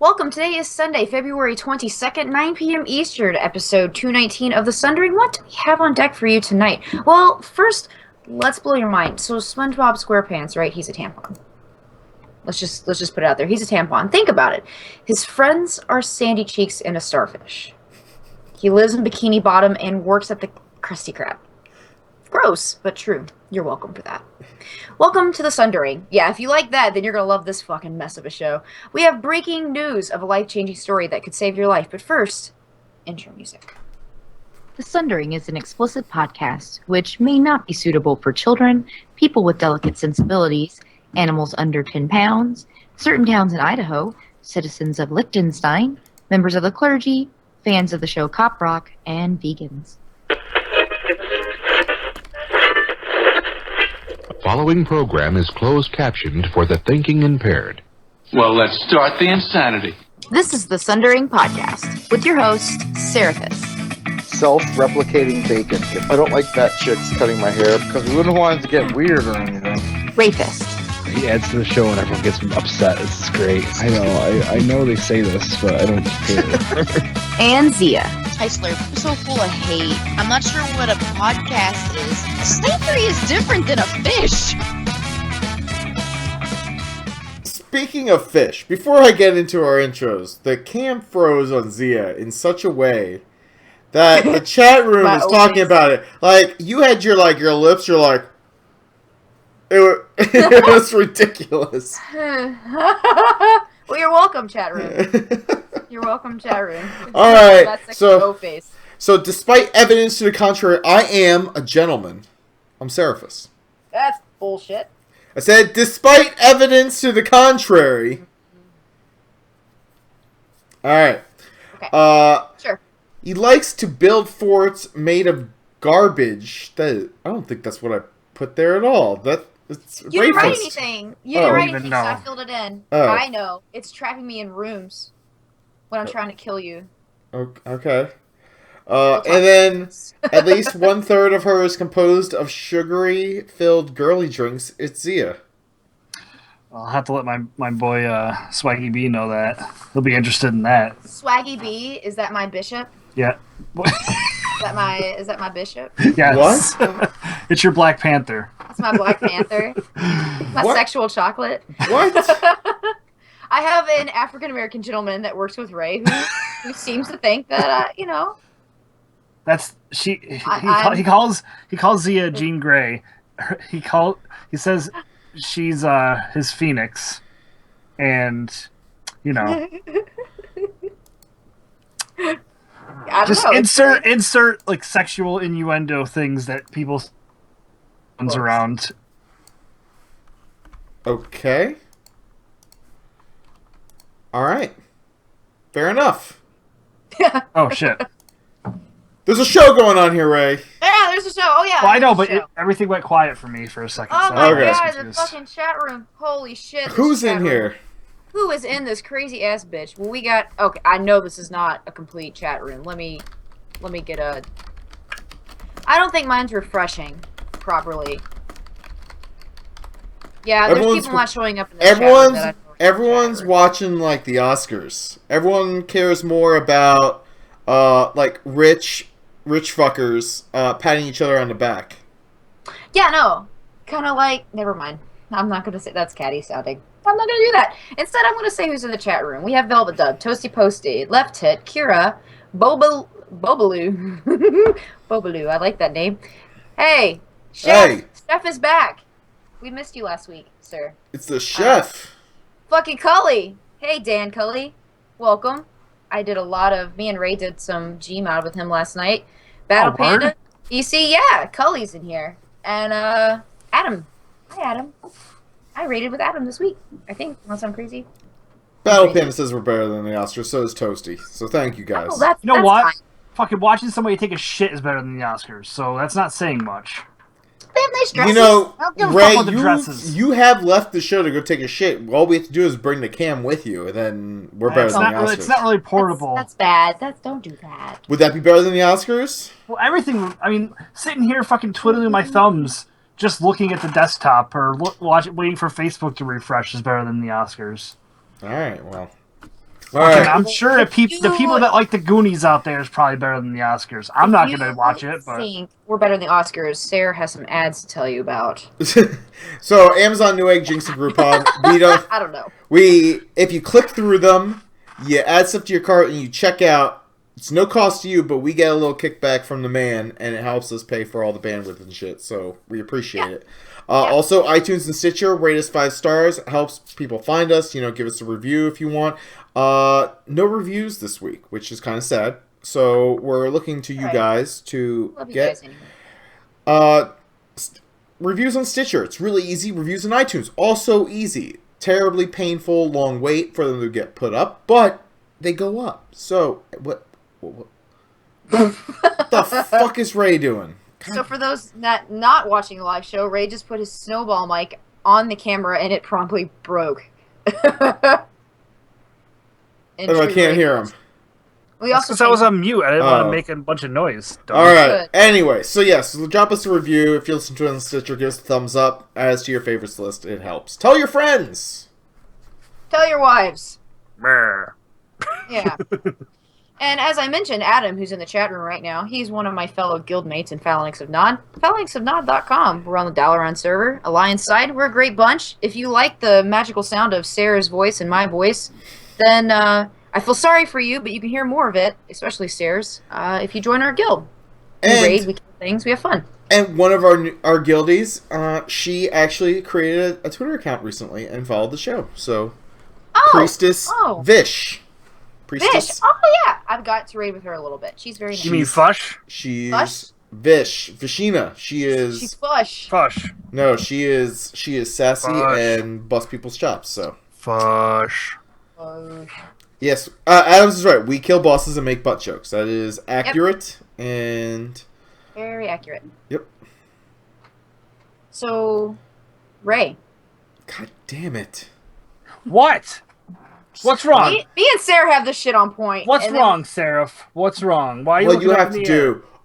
Welcome. Today is Sunday, February 22nd, 9 p.m. Eastern, episode 219 of the Sundering. What do we have on deck for you tonight? Well, first, let's blow your mind. So SpongeBob SquarePants, right? He's a tampon. Let's just put it out there. He's a tampon. Think about it. His friends are Sandy Cheeks and a starfish. He lives in Bikini Bottom and works at the Krusty Krab. Gross, but true. You're welcome for that. Welcome to the Sundering. Yeah, if you like that, then you're going to love this fucking mess of a show. We have breaking news of a life-changing story that could save your life. But first, intro music. The Sundering is an explicit podcast, which may not be suitable for children, people with delicate sensibilities, animals under 10 pounds, certain towns in Idaho, citizens of Liechtenstein, members of the clergy, fans of the show Cop Rock, and vegans. The following program is closed captioned for the thinking impaired. Well, let's start the insanity. This is the Sundering Podcast with your host, Rayfyst. Self-replicating bacon. I don't like that chick's cutting my hair because we wouldn't want it to get weird or anything. Rayfyst. He adds to the show and everyone gets upset. This is great. I know they say this, but I don't care. And Zia. Hi, Slurp. I'm so full of hate. I'm not sure what a podcast is. Slavery is different than a fish. Speaking of fish, before I get into our intros, the cam froze on Zia in such a way that the chat room is talking about it. Like, you had your lips, you're like, it was ridiculous. Well, you're welcome, chat room. You're welcome, chat room. All right, That's face. So despite evidence to the contrary, I am a gentleman. I'm Seraphis. That's bullshit. I said, despite evidence to the contrary. All right. Okay. Sure. He likes to build forts made of garbage. I don't think that's what I put there at all. It's You didn't write Rayfyst. anything. You didn't write anything, so I know. filled it in. Oh. I know. It's trapping me in rooms when I'm trying to kill you. Okay. And then at least 1/3 of her is composed of sugary-filled girly drinks. It's Zia. I'll have to let my boy Swaggy B know that. He'll be interested in that. Swaggy B, is that my bishop? Yeah. Is that my bishop? Yes. What? It's your Black Panther. It's my Black Panther. My What? sexual chocolate. What? I have an African-American gentleman that works with Ray who seems to think that, That's he I'm- calls Zia Jean Grey. He says she's his Phoenix, and I don't just know. insert like sexual innuendo things that people around. Okay. All right. Fair enough. Oh shit. There's a show going on here, Ray. Yeah, there's a show. Oh, yeah. Well, I know, there's a but show. everything went quiet for me for a second. Oh so my Okay. I was god, the confused. fucking chat room. Holy shit. this Who's chat in room. here? Who is in this crazy ass bitch? Well, we got. Okay, I know this is not a complete chat room. Let me get a. I don't think mine's refreshing properly. Yeah, there's Everyone's- people not showing up in the chat room. that I know are in the Everyone's chat room. watching like the Oscars. Everyone cares more about like rich fuckers patting each other on the back. Yeah, no. Kind of like. Never mind. I'm not gonna say that's catty sounding. I'm not gonna do that. Instead, I'm gonna say who's in the chat room. We have Velvet Dub, Toasty Posty, Left Hit, Kira, Bobaloo. Bobaloo, I like that name. Hey, Chef. Hey. Chef is back. We missed you last week, sir. It's the chef. Fucking Cully. Hey, Dan Cully. Welcome. Me and Ray did some Gmod with him last night. Battle Oh, word? Panda. You see, yeah, Cully's in here. And, Adam. Hi, Adam. I rated with Adam this week, I think, unless I'm crazy. Battle Panda says we're better than the Oscars, so is Toasty. So thank you guys. Oh, that's, You know that's what? fine. Fucking watching somebody take a shit is better than the Oscars, so that's not saying much. They have nice dresses. You know, I don't give a Ray, fuck about the dresses. you have left the show to go take a shit. All we have to do is bring the cam with you, and then we're better It's than not the really, Oscars. it's not really portable. That's bad. Don't do that. Would that be better than the Oscars? Well, everything. I mean, sitting here fucking twiddling my thumbs, just looking at the desktop or waiting for Facebook to refresh is better than the Oscars. All right, well. All Fucking, right. I'm sure the people that like the Goonies out there is probably better than the Oscars. I'm not gonna watch it, but think we're better than the Oscars. Sarah has some ads to tell you about. So Amazon Newegg, Jinx, and Groupon. We don't. I don't know. If you click through them, you add stuff to your cart and you check out. It's no cost to you, but we get a little kickback from the man, and it helps us pay for all the bandwidth and shit. So we appreciate it. Also, iTunes and Stitcher, rate us 5 stars. It helps people find us. Give us a review if you want. No reviews this week, which is kind of sad. So we're looking to you guys to get reviews on Stitcher. It's really easy. Reviews on iTunes, also easy. Terribly painful, long wait for them to get put up, but they go up. So what the fuck is Ray doing? So for those not watching the live show, Ray just put his snowball mic on the camera and it promptly broke. And I can't hear him. We also since I was on mute, I didn't want to make a bunch of noise. All right. Anyway, so yes, drop us a review. If you listen to it on Stitcher, give us a thumbs up. Add us to your favorites list. It helps. Tell your friends. Tell your wives. Brr. Yeah. And as I mentioned, Adam, who's in the chat room right now, he's one of my fellow guildmates in Phalanx of Nod. PhalanxofNod.com. We're on the Dalaran server. Alliance side, we're a great bunch. If you like the magical sound of Sarah's voice and my voice, then I feel sorry for you, but you can hear more of it, especially Sarah's, if you join our guild. We raid, we kill things, we have fun. And one of our guildies, she actually created a Twitter account recently and followed the show. So, Priestess Vish. Vish. Oh, yeah. I've got to raid with her a little bit. She's very nice. You mean Fush? She's Fush? Vish. Vishina. She's Fush. Fush. No, she is sassy Fush. and bust people's chops, so. Fush. Yes, Adams is right. We kill bosses and make butt jokes. That is accurate and... Very accurate. Yep. So, Ray. God damn it. What? What's wrong? Me and Sarah have this shit on point. What's wrong, Seraph? What's wrong? Why are you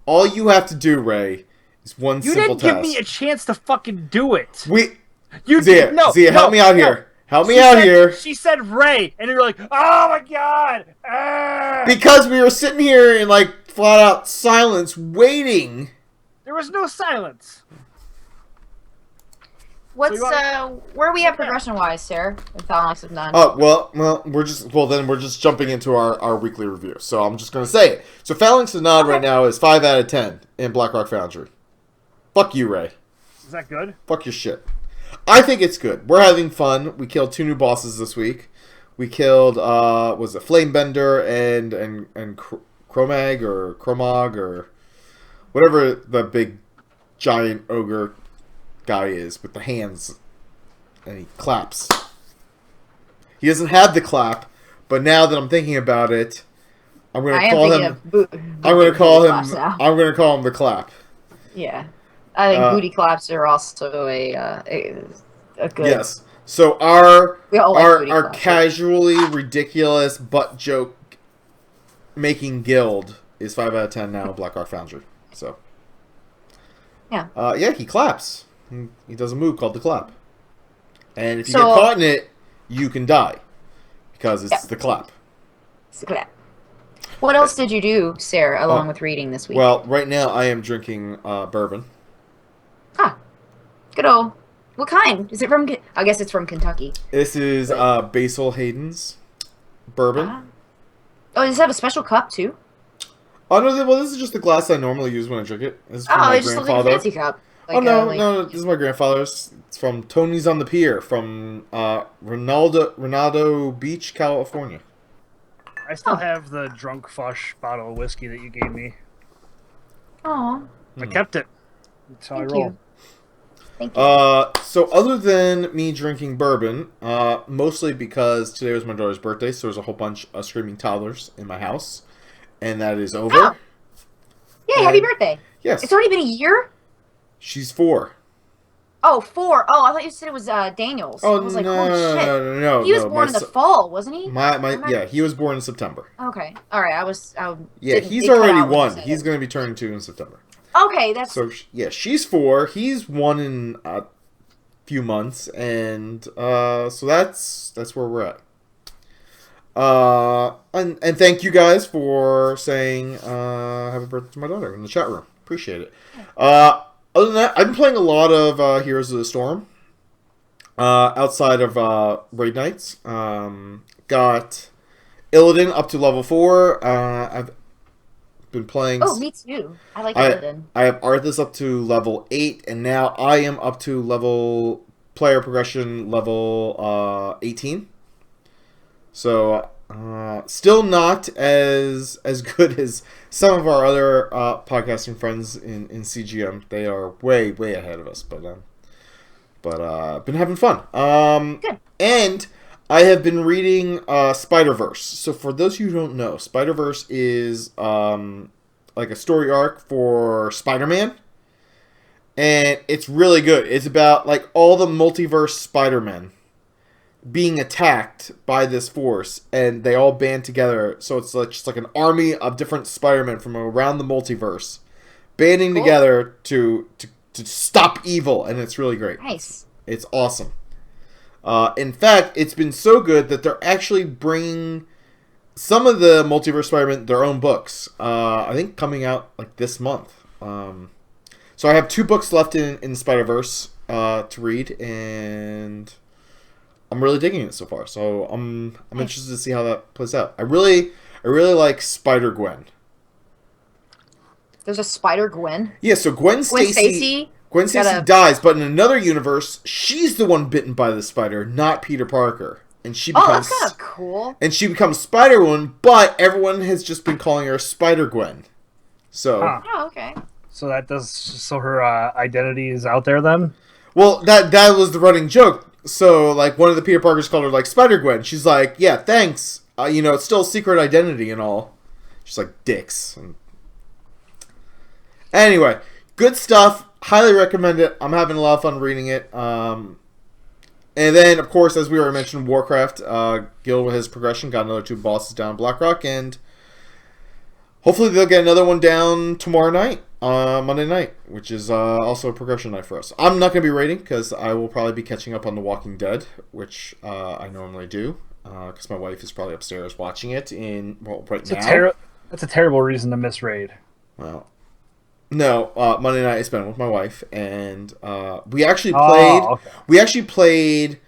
All you have to do, Ray, is one simple task. You didn't give me a chance to fucking do it. Zia, help me out here. Help me out here. She said Ray, and you're like, oh my god! Because we were sitting here in flat out silence, waiting. There was no silence. What's where are we at progression wise, Sarah? In Phalanx of None. Oh well, we're just jumping into our weekly review. So I'm just gonna say it. So Phalanx of Nod right now is 5 out of 10 in Blackrock Foundry. Fuck you, Ray. Is that good? Fuck your shit. I think it's good. We're having fun. We killed 2 new bosses this week. We killed was it Flamebender and Chromag or whatever the big giant ogre guy is with the hands, and he claps. He doesn't have the clap, but now that I'm thinking about it, I'm gonna call him the clap. Yeah, I think booty claps are also a good. Yes. So our claps, casually ridiculous butt joke making guild is 5 out of 10 now in Blackrock Foundry. So yeah, he claps. He does a move called the clap. And if you get caught in it, you can die. Because it's the clap. It's the clap. What else did you do, Sarah, along with reading this week? Well, right now I am drinking bourbon. Ah. Good old. What kind? Is it from... I guess it's from Kentucky. This is Basil Hayden's bourbon. Oh, does it have a special cup, too? Oh, no, well, this is just the glass I normally use when I drink it. This is from my it's just like a fancy cup. No, this is my grandfather's. It's from Tony's on the Pier from Ronaldo Beach, California. I still have the drunk Fush bottle of whiskey that you gave me. Aw. I kept it. That's how I roll. Thank you. So other than me drinking bourbon, mostly because today was my daughter's birthday, so there's a whole bunch of screaming toddlers in my house, and that is over. Oh. Yay, happy birthday. Yes. It's already been a year? She's 4. Oh, 4. Oh, I thought you said it was Daniel's. Oh, I was like, holy shit. No. He was born in the fall, wasn't he? Yeah, he was born in September. Okay. All right, Yeah, he's already 1. He's going to be turning 2 in September. Okay, that's... So, yeah, she's 4. He's 1 in a few months, and so that's where we're at. And thank you guys for saying happy birthday to my daughter in the chat room. Appreciate it. Other than that, I've been playing a lot of Heroes of the Storm. Outside of raid nights, got Illidan up to level 4. I've been playing. Oh, me too. I like Illidan. I have Arthas up to level 8, and now I am up to player progression level 18. So still not as good as some of our other podcasting friends in CGM. They are way ahead of us, but been having fun. Good. And I have been reading Spider-Verse. So for those of you who don't know, Spider-Verse is like a story arc for Spider-Man. And it's really good. It's about like all the multiverse Spider-Men being attacked by this force, and they all band together. So it's like just like an army of different Spider-Men from around the multiverse banding together to stop evil, and it's really great. Nice. It's awesome. In fact, it's been so good that they're actually bringing some of the multiverse Spider-Man their own books. I think coming out like this month. So I have 2 books left in Spider-Verse to read, and I'm really digging it so far. So I'm interested to see how that plays out. I really like Spider-Gwen. There's a Spider-Gwen. Yeah, so Gwen Stacy dies, but in another universe, she's the one bitten by the spider, not Peter Parker. And she becomes, that's kind of cool. And she becomes Spider-Woman, but everyone has just been calling her Spider-Gwen. So, Oh, okay. So her identity is out there then? Well, that was the running joke. So, like, one of the Peter Parkers called her, like, Spider-Gwen. She's like, yeah, thanks. It's still a secret identity and all. She's like, dicks. Anyway, good stuff. Highly recommend it. I'm having a lot of fun reading it. And then, of course, as we already mentioned, Warcraft, Gil with his progression, got another 2 bosses down in Blackrock, and hopefully they'll get another one down tomorrow night, Monday night, which is also a progression night for us. I'm not going to be raiding, because I will probably be catching up on The Walking Dead, which I normally do, because my wife is probably upstairs watching it right now. That's a terrible reason to miss raid. Well, no, Monday night I spent with my wife, and we actually played. Okay. We actually played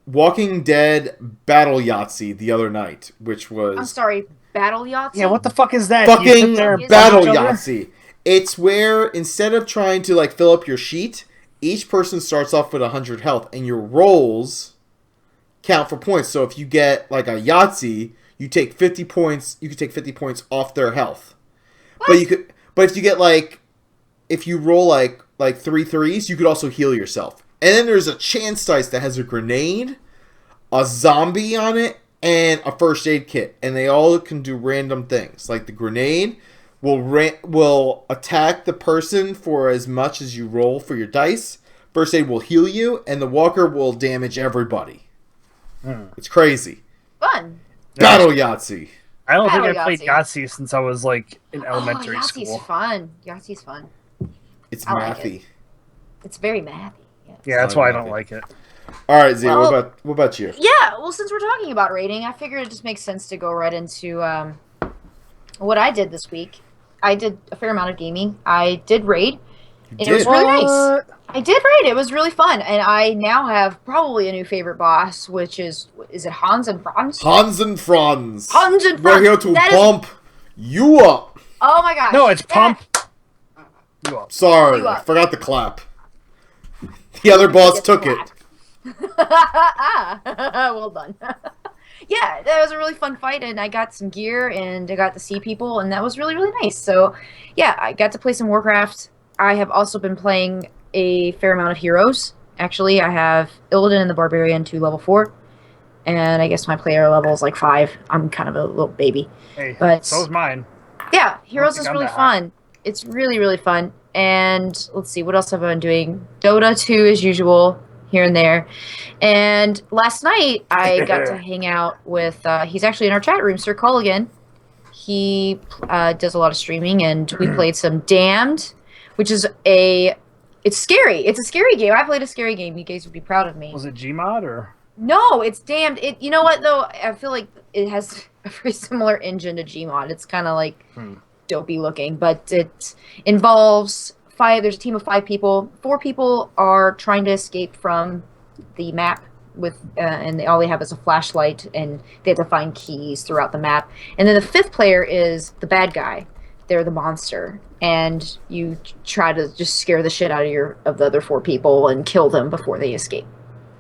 Walking Dead Battle Yahtzee the other night, which was. I'm sorry, Battle Yahtzee? Yeah, what the fuck is that? Fucking Battle punch each other? Yahtzee. It's where instead of trying to like fill up your sheet, each person starts off with 100 health, and your rolls count for points. So if you get like a Yahtzee, you take 50 points. You could take 50 points off their health, But if you get if you roll like 3 threes, you could also heal yourself. And then there's a chance dice that has a grenade, a zombie on it, and a first aid kit, and they all can do random things. Like the grenade will attack the person for as much as you roll for your dice. First aid will heal you, and the walker will damage everybody. It's crazy. Fun. Battle Yahtzee. I don't think Battle I played Yahtzee. Yahtzee since I was like in elementary Yahtzee's school. fun. Yahtzee's fun. It's I like mathy. It's very mathy. Yes. Yeah, that's why I don't like it. All right, Zia, Well- what about you? Yeah, well, since we're talking about rating, I figured it just makes sense to go right into what I did this week. I did a fair amount of gaming. I did raid, and it was really nice. I did raid. It was really fun, and I now have probably a new favorite boss, which is it Hans and Franz? Hans and Franz. Hans and We're Franz. here to That is- pump you up. Oh my gosh. No, it's that- pump. You up. Sorry, You I up. forgot the clap. The other boss took it. Well done. Yeah, that was a really fun fight, and I got some gear, and I got to see people, and that was really, really nice. So, yeah, I got to play some Warcraft. I have also been playing a fair amount of heroes. Actually, I have Illidan and the Barbarian to level 4, and I guess my player level is like 5. I'm kind of a little baby. Hey, But- so's mine. Yeah, Heroes think is I'm really that high. fun. It's really, really fun. And let's see, what else have I been doing? Dota 2 as usual, here and there. And last night, I got to hang out with, he's actually in our chat room, Sir Culligan. He does a lot of streaming, and we played some Damned, which is it's scary. It's a scary game. I played a scary game. You guys would be proud of me. Was it Gmod or? No, it's damned. You know what though? I feel like it has a very similar engine to Gmod. It's kind of like dopey looking, but it involves five. There's a team of 5 people. 4 people are trying to escape from the map with, and all they have is a flashlight, and they have to find keys throughout the map. And then the 5th player is the bad guy. They're the monster, and you try to just scare the shit out of the other 4 people and kill them before they escape.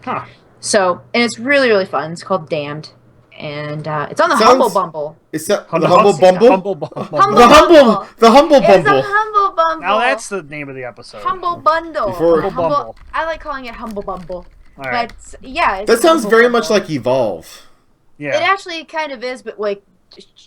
Huh. So, and it's really, really fun. It's called Damned, and it's on the Humble Bumble. Is that the Humble Humble Bumble? Humble Bumble. The Humble It's Bumble. a Humble Bumble. Now that's the name of the episode. Humble Bundle. Before- Humble Bumble. I like calling it Humble Bumble. All right. But yeah, it's That a sounds Humble very Bumble. much like Evolve. It Yeah. actually kind of is, but like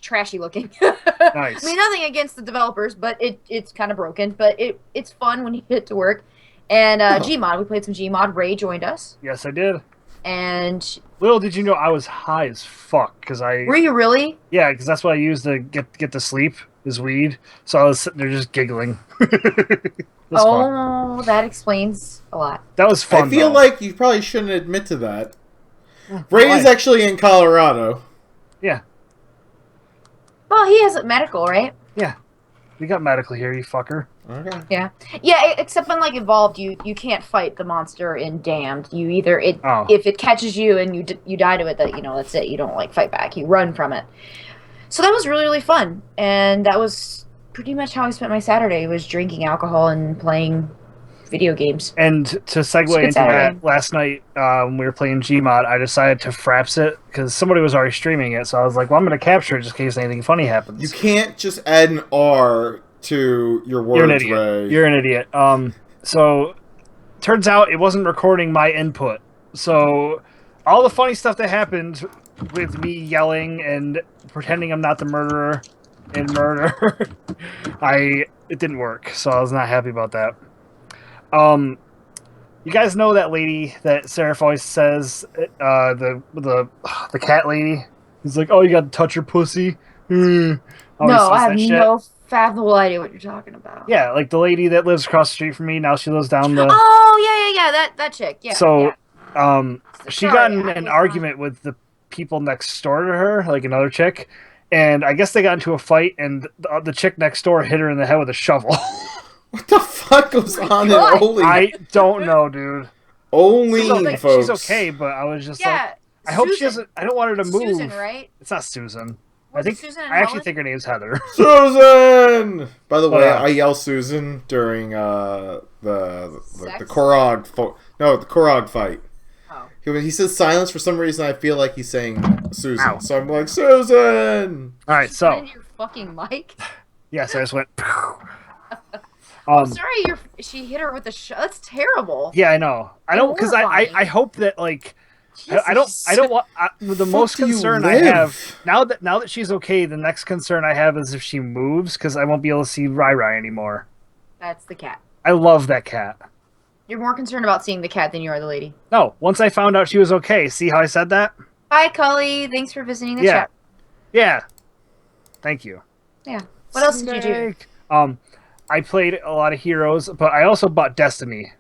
trashy looking. Nice. I mean, nothing against the developers, but it's kind of broken. But it's fun when you get it to work. And Gmod, we played some Gmod. Ray joined us, Yes, I did. and Little did you know I was high as fuck because were you really? Yeah, because that's what I used to get to sleep is weed. So I was sitting there just giggling. That's fun. Oh, that explains a lot. That was fun. I feel though. like you probably shouldn't admit to that. Ray is Why? actually in Colorado. Yeah, Well, he has medical, right? we got medical here, you fucker. Okay. Yeah, except when like Evolved, you can't fight the monster in Damned. You either Oh. if it catches you and you die to it, that's it. You don't like fight back. You run from it. So that was really, really fun, and that was pretty much how I spent my Saturday, was drinking alcohol and playing video games. And to segue Good into Saturday. that, last night when we were playing Gmod, I decided to fraps it because somebody was already streaming it. So I was like, well, I'm going to capture it just in case anything funny happens. You can't just add an R to your words, You're an idiot. Ray. You're an idiot. So turns out it wasn't recording my input. So all the funny stuff that happened with me yelling and pretending I'm not the murderer in murder, it didn't work. So I was not happy about that. You guys know that lady that Seraph always says, the cat lady? He's like, oh, you got to touch her pussy. Always No, says I have that shit. no fathomable idea what you're talking about. Yeah, like the lady that lives across the street from me. Now she lives down the. Oh yeah, that chick. Yeah. So, yeah. she Sorry, got in I an was argument with the people next door to her, like another chick, and I guess they got into a fight, and the chick next door hit her in the head with a shovel. What the fuck goes on in God. Oli? I don't know, dude. Only, She's folks. okay, but I was just Yeah. like, I hope she Susan. doesn't. I don't want her to move. Susan, right? It's not Susan. Was I it think Susan and I actually Helen? think her name's Heather. Susan! By the way, Yeah. I yell Susan during the Sex? Korog the Korog fight. Oh. He says silence for some reason. I feel like he's saying Susan, Ow. so I'm like Susan. All right, so Find your fucking mic. yes, I just went. Sorry, she hit her with the That's terrible. Yeah, I know. I don't because Horrifying. I hope that like. I don't want the most do you concern I live? have now that she's okay. The next concern I have is if she moves because I won't be able to see Rai anymore. That's the cat. I love that cat. You're more concerned about seeing the cat than you are the lady. No, once I found out she was okay. See how I said that? Bye, Cully. Thanks for visiting the Yeah. chat. Yeah. Thank you. Yeah. What else did you do? Snake. I played a lot of Heroes, but I also bought Destiny,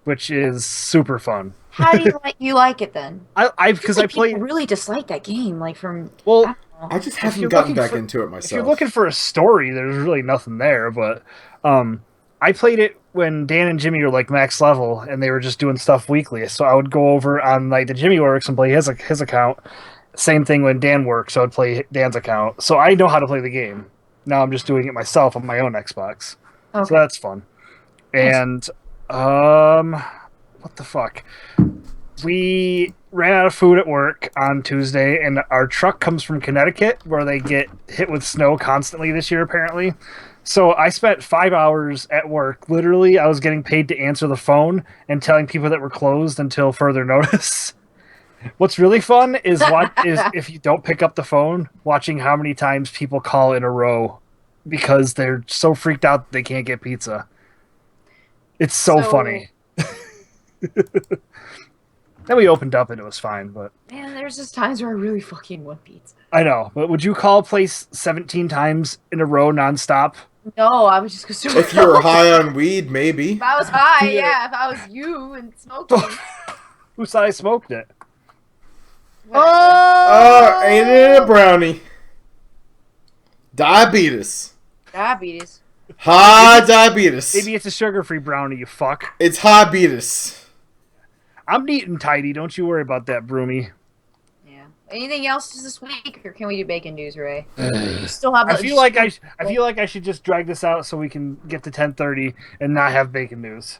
which is super fun. How do you like it then? Because I played. People really dislike that game. Like from Well, I just If haven't you're gotten looking back for- into it if myself. you're looking for a story, there's really nothing there. But I played it when Dan and Jimmy were like max level, and they were just doing stuff weekly. So I would go over on like the Jimmy works and play his account. Same thing when Dan works, so I'd play Dan's account. So I know how to play the game. Now I'm just doing it myself on my own Xbox. Okay. So that's fun. And what the fuck? We ran out of food at work on Tuesday, and our truck comes from Connecticut, where they get hit with snow constantly this year, apparently. So I spent 5 hours at work. Literally, I was getting paid to answer the phone and telling people that were closed until further notice. What's really fun is if you don't pick up the phone, watching how many times people call in a row because they're so freaked out that they can't get pizza. It's so funny. Then we opened up and it was fine, but Man, there's just times where I really fucking want pizza. I know. But would you call a place 17 times in a row nonstop? No, I would just consume. If you were high on weed, maybe. If I was high, yeah. If I was you and smoking. Who said I smoked it? Oh, ain't it a brownie? Diabetes. Diabetes. Diabetes. Maybe it's a sugar-free brownie, you fuck. It's diabetes. I'm neat and tidy. Don't you worry about that, Broomy. Yeah. Anything else this week, or can we do bacon news, Ray? Still have. I feel like I should just drag this out so we can get to 10:30 and not have bacon news.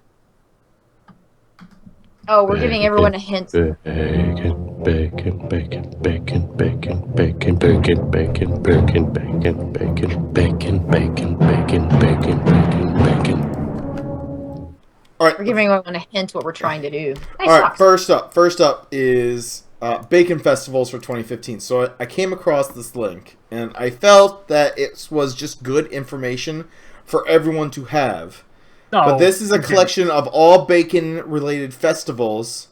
Oh, we're giving everyone a hint. Bacon, bacon, bacon, bacon, bacon, bacon, bacon, bacon, bacon, bacon, bacon, bacon, bacon, bacon, bacon, bacon, bacon. All right. We're giving everyone a hint what we're trying to do. Nice All right. talk. First up is bacon festivals for 2015. So I came across this link, and I felt that it was just good information for everyone to have. No, But this is a collection of all bacon-related festivals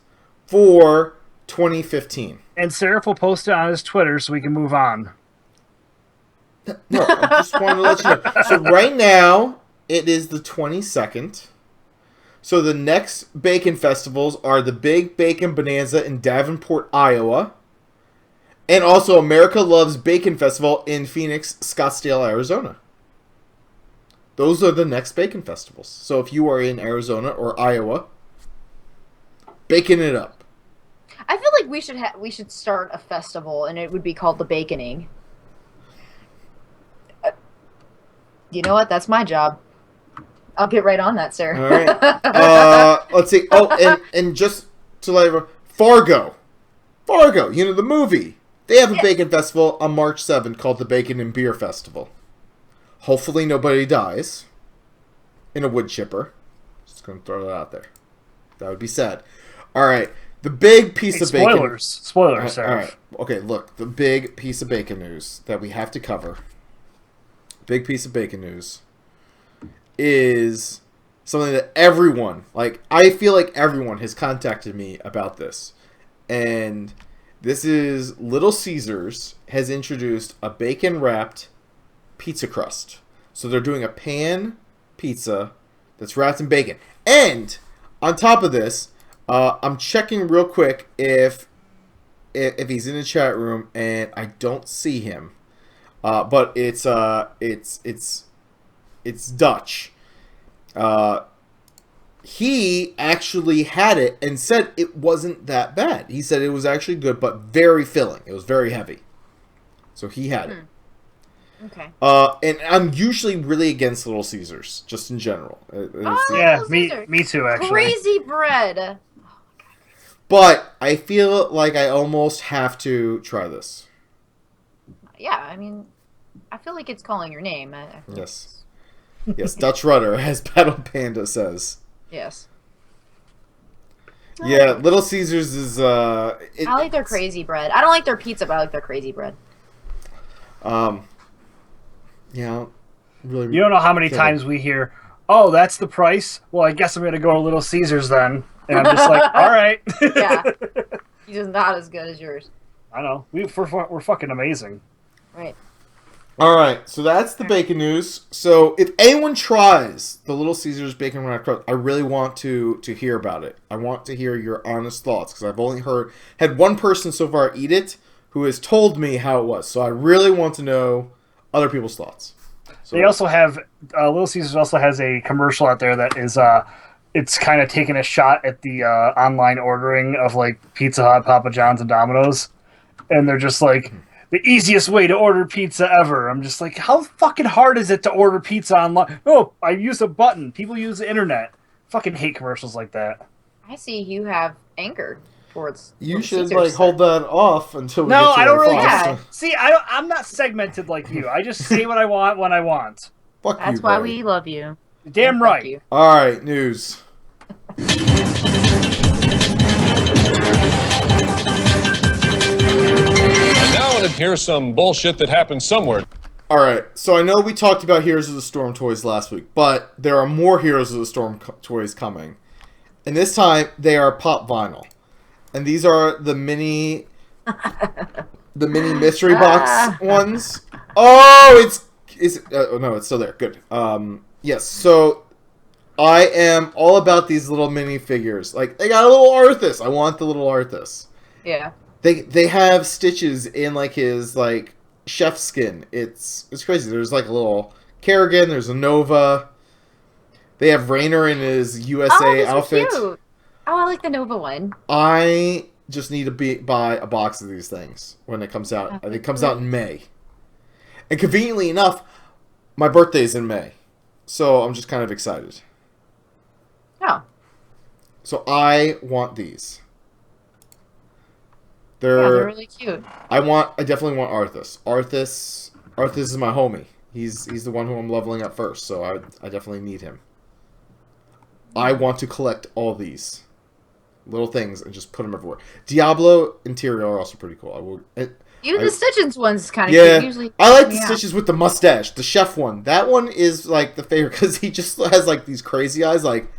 for 2015. And Seraph will post it on his Twitter so we can move on. No, I just wanted to let you know. So right now, it is the 22nd. So the next bacon festivals are the Big Bacon Bonanza in Davenport, Iowa. And also America Loves Bacon Festival in Phoenix, Scottsdale, Arizona. Those are the next bacon festivals. So if you are in Arizona or Iowa, bacon it up. I feel like we should start a festival, and it would be called the Baconing. You know what? That's my job. I'll get right on that, sir. All right. Let's see. Oh, and just to let everyone, Fargo, you know the movie. They have a bacon festival on March 7th called the Bacon and Beer Festival. Hopefully nobody dies in a wood chipper. Just going to throw that out there. That would be sad. All right. The big piece of bacon. Spoilers, All right. Okay, look. The big piece of bacon news that we have to cover. Big piece of bacon news is something that everyone, I feel like everyone has contacted me about this. And this is Little Caesars has introduced a bacon-wrapped pizza crust. So they're doing a pan pizza that's wrapped in bacon. And on top of this, I'm checking real quick if he's in the chat room, and I don't see him. But it's Dutch. He actually had it and said it wasn't that bad. He said it was actually good, but very filling. It was very heavy. So he had it. Okay. And I'm usually really against Little Caesars, just in general. Yeah, me too, actually. Crazy bread. But I feel like I almost have to try this. Yeah, I mean, I feel like it's calling your name. Yes. Yes, Dutch Rudder, as Battle Panda says. Yes. Yeah, Little Caesars is... I like their crazy bread. I don't like their pizza, but I like their crazy bread. Yeah, really. You don't know how many times we hear, "Oh, that's the price. Well, I guess I'm gonna go to Little Caesars then." And I'm just like, "All right." Yeah, he's just not as good as yours. I know. We're fucking amazing. Right. All right, so that's the bacon news. So if anyone tries the Little Caesars bacon wrapped crust, I really want to hear about it. I want to hear your honest thoughts because I've only had one person so far eat it who has told me how it was. So I really want to know other people's thoughts. So, They also have Little Caesars also has a commercial out there that is it's kind of taking a shot at the online ordering of like Pizza Hut, Papa John's, and Domino's, and they're just like the easiest way to order pizza ever. I'm just like, how fucking hard is it to order pizza online? Oh, I use a button. People use the internet. Fucking hate commercials like that. I see you have anger towards. you Little should Caesars. hold that off until we get No, to I don't our really. thoughts. Yeah. See, I'm not segmented like you. I just say what I want when I want. Fuck That's you, why Ray. we love you. Damn Fuck right. you. All right, news. And now here's some bullshit that happened somewhere. All right, so I know we talked about Heroes of the Storm toys last week, but there are more Heroes of the Storm toys coming. And this time, they are pop vinyl. And these are the mini mystery box ones. Oh, no, it's still there. Good. Yes, so I am all about these little mini figures. Like, they got a little Arthas. I want the little Arthas. Yeah. They have Stitches in like his like chef skin. It's crazy. There's like a little Kerrigan. There's a Nova. They have Rainer in his USA outfit. Cute. Oh, I like the Nova one. I just need to buy a box of these things when it comes out. I think it comes out in May. And conveniently enough, my birthday's in May. So I'm just kind of excited. Oh. So I want these. They're really cute. I definitely want Arthas. Arthas is my homie. He's the one who I'm leveling up first, so I definitely need him. I want to collect all these little things and just put them everywhere. Diablo and Tyrael are also pretty cool. Even the Stitches one's kind of yeah, cute. Usually, I like the Stitches with the mustache, the chef one. That one is like the favorite because he just has like these crazy eyes. Like,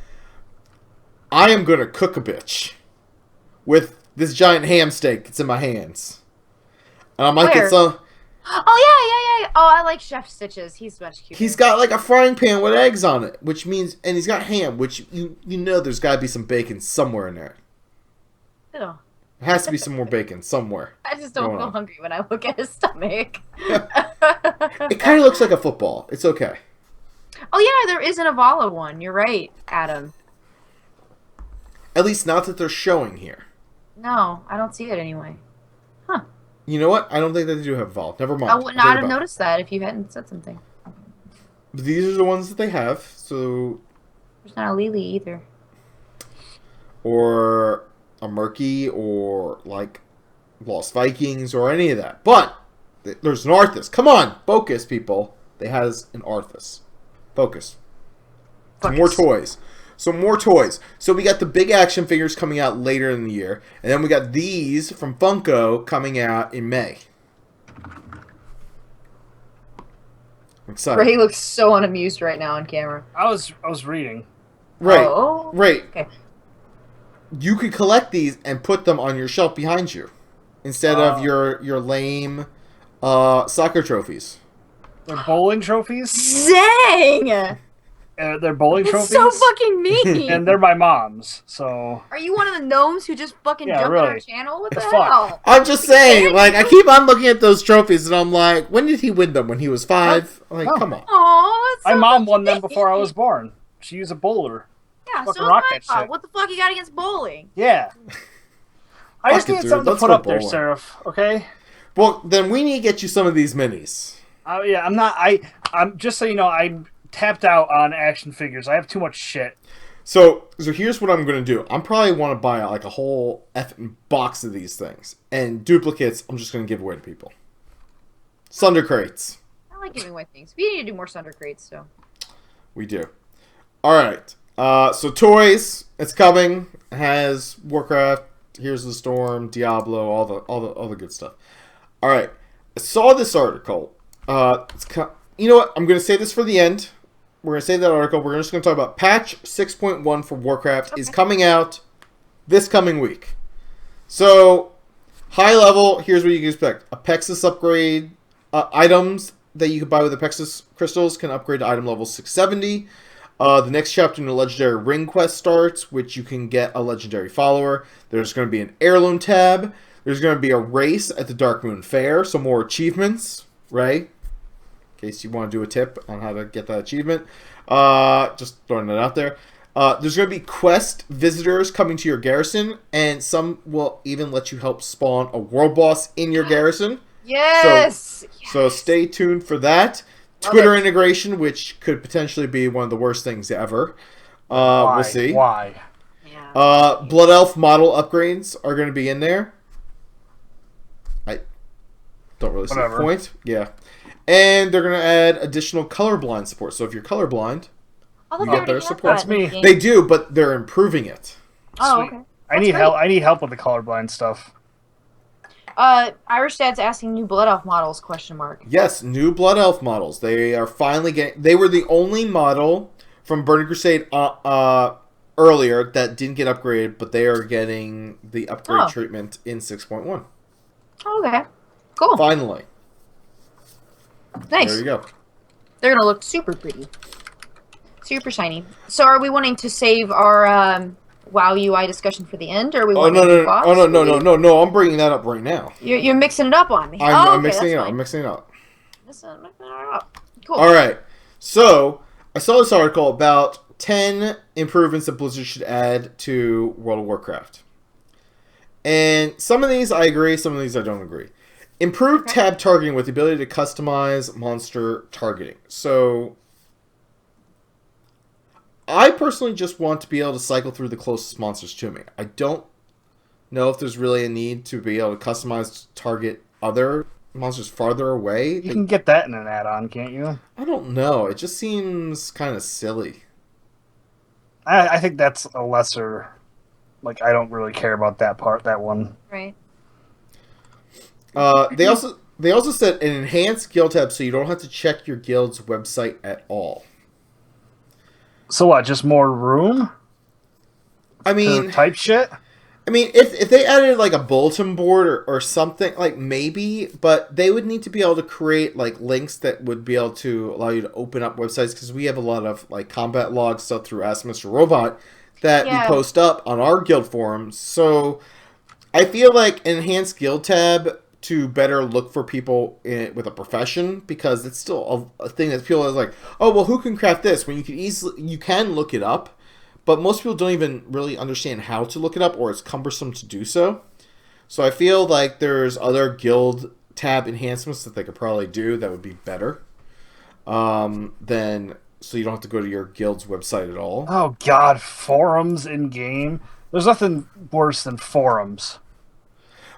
I am gonna cook a bitch with this giant ham steak that's in my hands, and I might get some. Oh yeah. Oh, I like Chef Stitches. He's much cuter. He's got like a frying pan with eggs on it, which means, and he's got ham, which you know there's got to be some bacon somewhere in there. Ew. There has to be some more bacon somewhere. I just don't feel hungry when I look at his stomach. It kind of looks like a football. It's okay. Oh yeah, there is an Avala one. You're right, Adam. At least not that they're showing here. No, I don't see it anyway. Huh. You know what? I don't think they do have Evolve. Never mind. I would not have noticed that if you hadn't said something. But these are the ones that they have, so... There's not a Lily either. Or a Murky, or, like, Lost Vikings, or any of that. But, there's an Arthas. Come on! Focus, people. They has an Arthas. Focus. More toys. So more toys. So we got the big action figures coming out later in the year. And then we got these from Funko coming out in May. I'm excited. Ray looks so unamused right now on camera. I was reading. Right. Oh. Right. Okay. You could collect these and put them on your shelf behind you. Instead of your lame soccer trophies. They're bowling trophies? Dang! They're bowling trophies. So fucking mean. And they're my mom's, so. Are you one of the gnomes who just fucking jumped on our channel? What the hell? I'm just saying, like, I keep on looking at those trophies and I'm like, when did he win them? When he was 5? Like, come on. Aw, my mom won them before I was born. She used a bowler. Yeah, Fucking so rock my that fault. shit. What the fuck you got against bowling? Yeah. I just need something to put up there, bowling. Seraph. Okay. Well, then we need to get you some of these minis. Yeah, I'm just so you know, I'm tapped out on action figures. I have too much shit. So here's what I'm gonna do. I'm probably want to buy like a whole effing box of these things, and duplicates I'm just gonna give away to people. Sunder crates. I like giving away things. We need to do more Sunder crates, so. We do. All right. So toys. It's coming. It has Warcraft. Here's the Storm. Diablo. All the good stuff. All right. I saw this article. You know what? I'm gonna say this for the end. We're going to save that article. We're just going to talk about patch 6.1 for Warcraft is coming out this coming week. So, high level, here's what you can expect. Apexis upgrade items that you can buy with Apexis crystals can upgrade to item level 670. The next chapter in the Legendary Ring Quest starts, which you can get a Legendary Follower. There's going to be an Heirloom tab. There's going to be a race at the Dark Moon Fair, so more achievements, right? In case you want to do a tip on how to get that achievement. Just throwing that out there. There's going to be quest visitors coming to your garrison, and some will even let you help spawn a world boss in your garrison. Yes! So stay tuned for that. Twitter integration, which could potentially be one of the worst things ever. We'll see. Why? Blood Elf model upgrades are going to be in there. I don't really see the point. Yeah. And they're going to add additional colorblind support. So if you're colorblind, you get their support. That's me. They do, but they're improving it. Oh, okay. I need help. I need help with the colorblind stuff. Irish Dad's asking new Blood Elf models, question mark. Yes, new Blood Elf models. They are finally getting... They were the only model from Burning Crusade earlier that didn't get upgraded, but they are getting the upgrade treatment in 6.1. Okay. Cool. Finally. Nice. There you go. They're gonna look super pretty, super shiny. So, are we wanting to save our WoW UI discussion for the end, or we Oh want no to do no bots? oh no! I'm bringing that up right now. You're mixing it up on me. I'm okay, mixing it that's up. fine. I'm mixing it up. Mixing it up. Cool. All right. So I saw this article about 10 improvements that Blizzard should add to World of Warcraft, and some of these I agree, some of these I don't agree. Improved tab targeting with the ability to customize monster targeting. So I personally just want to be able to cycle through the closest monsters to me. I don't know if there's really a need to be able to customize target other monsters farther away. You can get that in an add-on, can't you? I don't know. It just seems kind of silly. I think that's a lesser... Like, I don't really care about that one. Right. They also said an enhanced guild tab so you don't have to check your guild's website at all. So what, just more room? I mean... type shit? I mean, if they added like a bulletin board or something, like maybe, but they would need to be able to create like links that would be able to allow you to open up websites, because we have a lot of like combat log stuff through Ask Mr. Robot that we post up on our guild forums. So I feel like an enhanced guild tab to better look for people with a profession, because it's still a thing that people are like, oh well, who can craft this? When you can look it up. But most people don't even really understand how to look it up, or it's cumbersome to do so. So I feel like there's other guild tab enhancements that they could probably do that would be better. So you don't have to go to your guild's website at all. Oh god, forums in game. There's nothing worse than forums.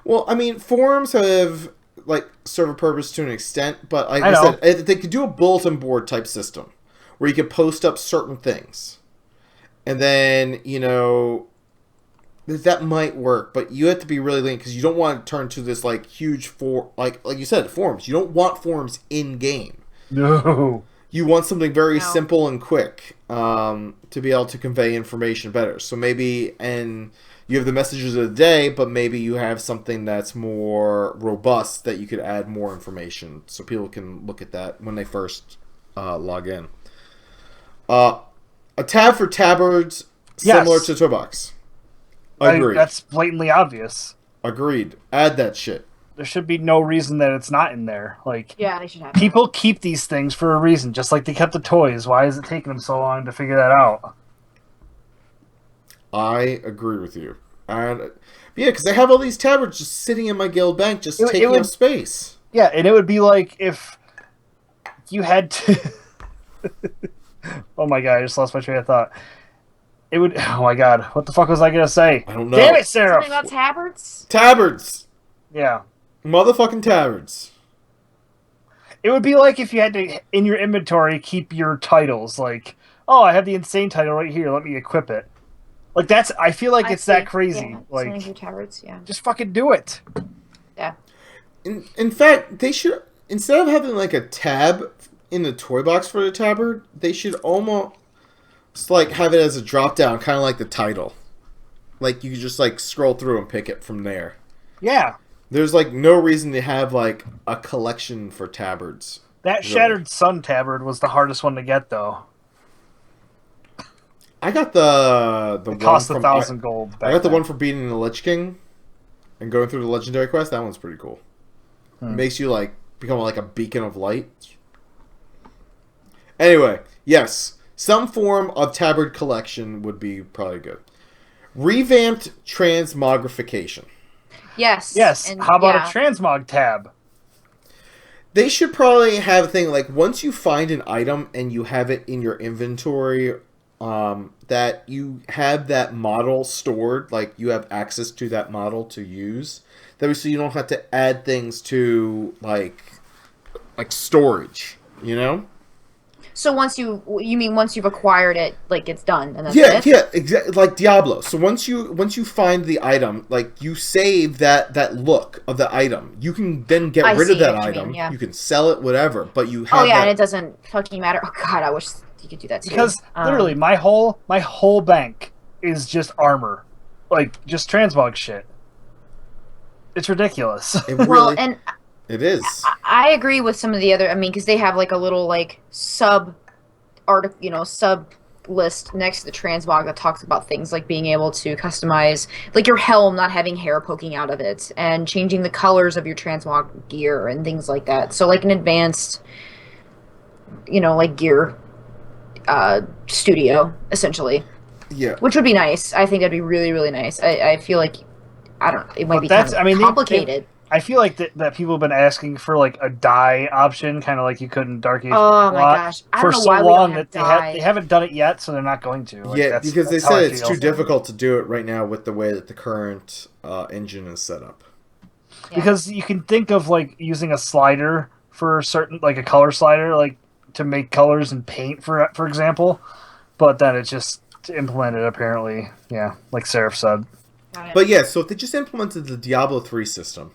Well, I mean, forums have like serve a purpose to an extent, but like I said, they could do a bulletin board type system where you could post up certain things. And then, you know, that might work, but you have to be really lean, because you don't want to turn to this like huge like you said, forums. You don't want forums in game. No. You want something very simple and quick to be able to convey information better. So maybe, and you have the messages of the day, but maybe you have something that's more robust that you could add more information so people can look at that when they first log in. A tab for tabards similar to Toolbox. Agreed. That's blatantly obvious. Agreed. Add that shit. There should be no reason that it's not in there. Like, yeah, they should have people keep these things for a reason, just like they kept the toys. Why is it taking them so long to figure that out? I agree with you. And yeah, because I have all these tabards just sitting in my guild bank, just taking up space. Yeah, and it would be like if you had to... Oh my god, I just lost my train of thought. It would... Oh my god, what the fuck was I gonna say? I don't know. Damn it, Sarah! Something about tabards? Tabards! Yeah. Motherfucking tabards. It would be like if you had to, in your inventory, keep your titles. Like, oh, I have the insane title right here, let me equip it. Like, that's... I feel like it's that crazy. Yeah, like, tabards, yeah. just fucking do it. Yeah. In fact, they should... Instead of having, like, a tab in the toy box for the tabard, they should almost like have it as a drop down, kind of like the title. Like you could just like scroll through and pick it from there. Yeah. There's like no reason to have like a collection for tabards. That really. Shattered Sun tabard was the hardest one to get, though. I got the it cost 1,000 gold. I got the one for beating the Lich King and going through the legendary quest. That one's pretty cool. It makes you like become like a beacon of light. Anyway, yes, some form of tabard collection would be probably good. Revamped transmogrification. Yes. Yes. And, how about a transmog tab? They should probably have a thing like once you find an item and you have it in your inventory, that you have that model stored, like you have access to that model to use. That way, so you don't have to add things to like storage, you know? So once once you've acquired it, like it's done, and that's yeah, it? Yeah, exactly, like Diablo. So once you find the item, like you save that look of the item, you can then get rid of that item. Yeah. You can sell it, whatever. But you have. Oh yeah, and it doesn't fucking matter. Oh god, I wish you could do that too. Because literally, my whole bank is just armor, like just transmog shit. It's ridiculous. It really, well, and it is. I agree with some of the other. I mean, because they have like a little like sub list next to the transmog that talks about things like being able to customize, like your helm not having hair poking out of it, and changing the colors of your transmog gear and things like that. So like an advanced, like gear studio, essentially. Yeah. Which would be nice. I think that'd be really, really nice. I feel like, I don't know, it might be that's, kind of complicated. I feel like that people have been asking for like a dye option, kind of like you could in Dark Age. Oh my gosh! I don't know why we don't have dye. They haven't done it yet, so they're not going to. Like, because they said it's too difficult to do it right now with the way that the current engine is set up. Yeah. Because you can think of like using a slider for certain, like a color slider, like to make colors and paint, for example, but then it's just implemented apparently. Yeah, like Seraph said. But yeah, so if they just implemented the Diablo 3 system,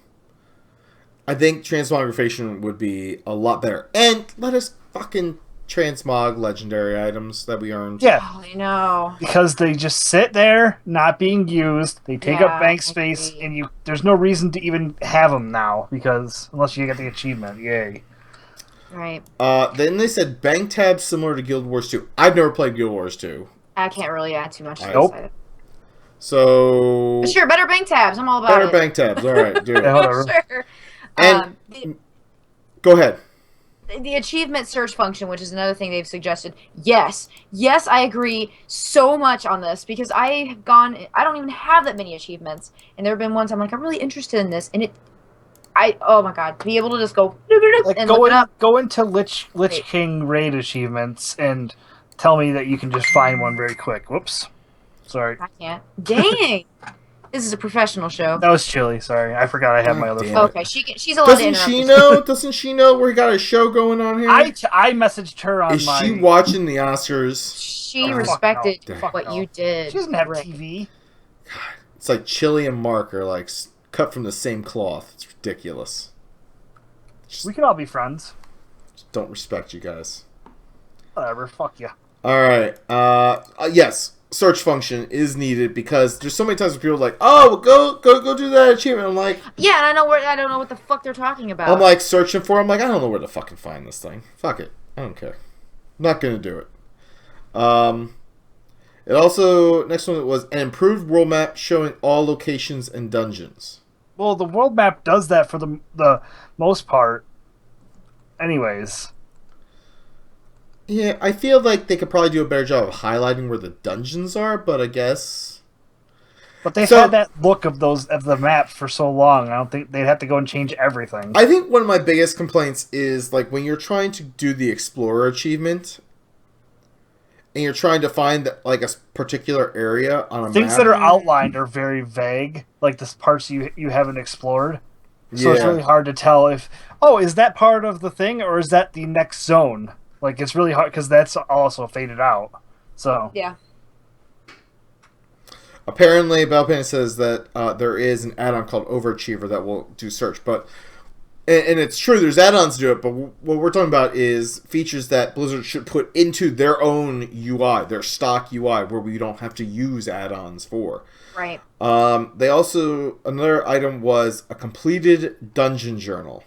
I think transmogrification would be a lot better. And let us fucking transmog legendary items that we earned. Yeah. Oh, I know. Because they just sit there, not being used. They take up bank space, and there's no reason to even have them now, because unless you get the achievement. Yay. Right. Then they said bank tabs similar to Guild Wars 2. I've never played Guild Wars 2. I can't really add too much. Nope. So... Sure, better bank tabs. I'm all about better it. bank tabs. All right, do it. Sure. And go ahead. The achievement search function, which is another thing they've suggested. Yes, I agree so much on this, because I don't even have that many achievements, and there have been ones I'm like, I'm really interested in this, and oh my god, to be able to just go and look it up. Go into Lich King raid achievements and tell me that you can just find one very quick. Whoops. Sorry. I can't. Dang. This is a professional show. That was Chili. Sorry, I forgot I had my other phone. Okay, she's allowed to interrupt. Doesn't she know we got a show going on here? I messaged her on Is she watching the Oscars? She respected what you did. She doesn't have TV. God, it's like Chili and Mark are like cut from the same cloth. It's ridiculous. We can all be friends. Just don't respect you guys. Whatever. Fuck you. All right. Yes. Search function is needed, because there's so many times where people are like, oh, go do that achievement. I'm like, yeah, and I don't know what the fuck they're talking about. I'm like searching for it. I'm like, I don't know where to fucking find this thing. Fuck it. I don't care. I'm not gonna do it. It also, next one was an improved world map showing all locations and dungeons. Well, the world map does that for the most part. Anyways. Yeah, I feel like they could probably do a better job of highlighting where the dungeons are, but I guess. But they've had that look of the map for so long. I don't think they'd have to go and change everything. I think one of my biggest complaints is like when you're trying to do the Explorer achievement, and you're trying to find like a particular area on a map. Things that are outlined are very vague, like the parts you haven't explored. So it's really hard to tell if, is that part of the thing, or is that the next zone? Like, it's really hard, because that's also faded out. So. Yeah. Apparently, Balpan says that there is an add-on called Overachiever that will do search. But, and it's true, there's add-ons to it, but what we're talking about is features that Blizzard should put into their own UI, their stock UI, where we don't have to use add-ons for. Right. They also, another item was a completed dungeon journal.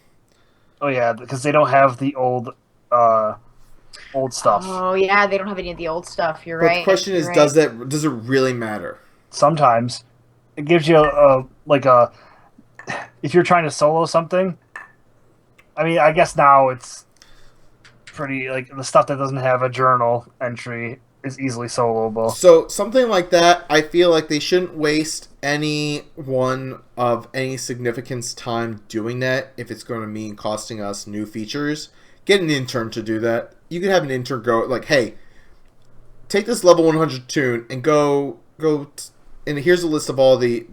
Oh, yeah, because they don't have the old stuff. Oh yeah, they don't have any of the old stuff. You're but right. The question is, does it really matter? Sometimes it gives you if you're trying to solo something. I mean, I guess now it's pretty like the stuff that doesn't have a journal entry is easily soloable. So something like that, I feel like they shouldn't waste anyone of any significance time doing that if it's going to mean costing us new features. Get an intern to do that. You could have an intern go like, hey, take this level 100 tune and go and here's a list of all the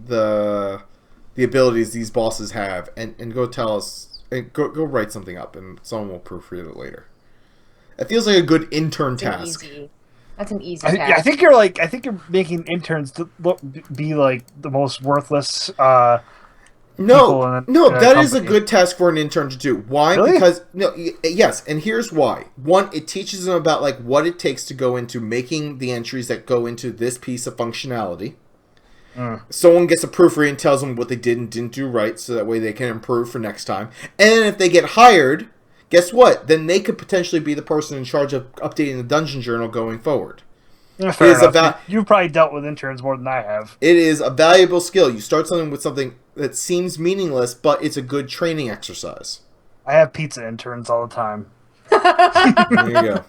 abilities these bosses have, and go tell us, and go write something up, and someone will proofread it later. It feels like a good intern task. That's an easy task. I think you're making interns to be like the most worthless. No, that is a good task for an intern to do. Why? Really? Because yes, and here's why. One, it teaches them about like what it takes to go into making the entries that go into this piece of functionality. Someone gets a proofread and tells them what they did and didn't do right, so that way they can improve for next time. And if they get hired, guess what? Then they could potentially be the person in charge of updating the dungeon journal going forward. Yeah, fair enough. You've probably dealt with interns more than I have. It is a valuable skill. You start something with something that seems meaningless, but it's a good training exercise. I have pizza interns all the time. There you